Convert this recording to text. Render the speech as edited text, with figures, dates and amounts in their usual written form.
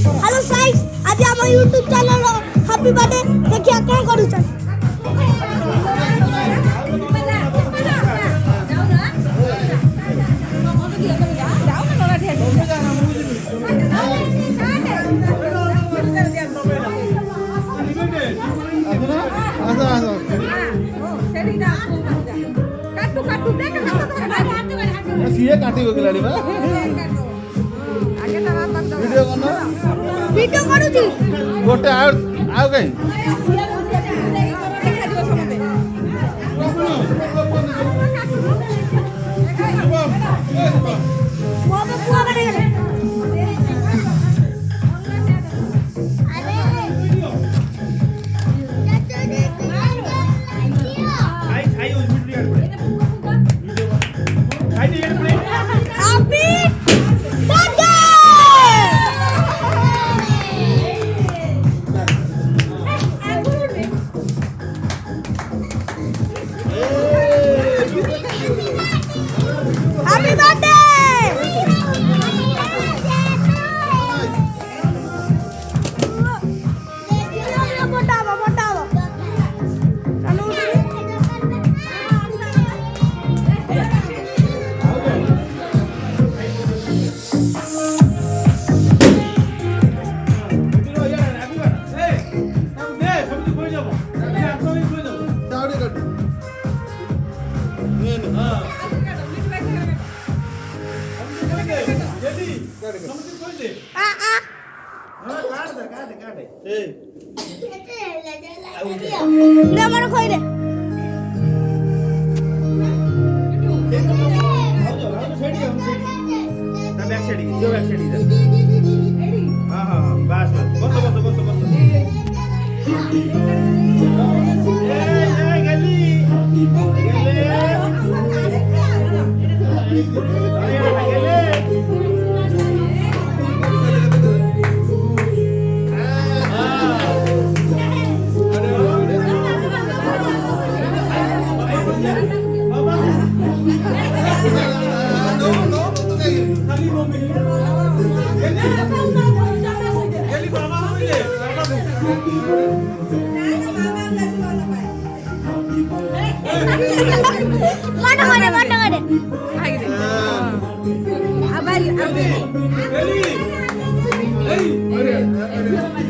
Hello guys आज हम YouTube channel happy birthday देखिए क्या करू चल सीए काटी हो गलाडी बा वीडियो करना वीडियो करू छी गोटे आउ कहीं मोबे पुआ बने गेले ले मन खोई दे बैक साइड जो बैक साइड हां हां बस बस बस ए गली mana ada Abang, abang. Hey,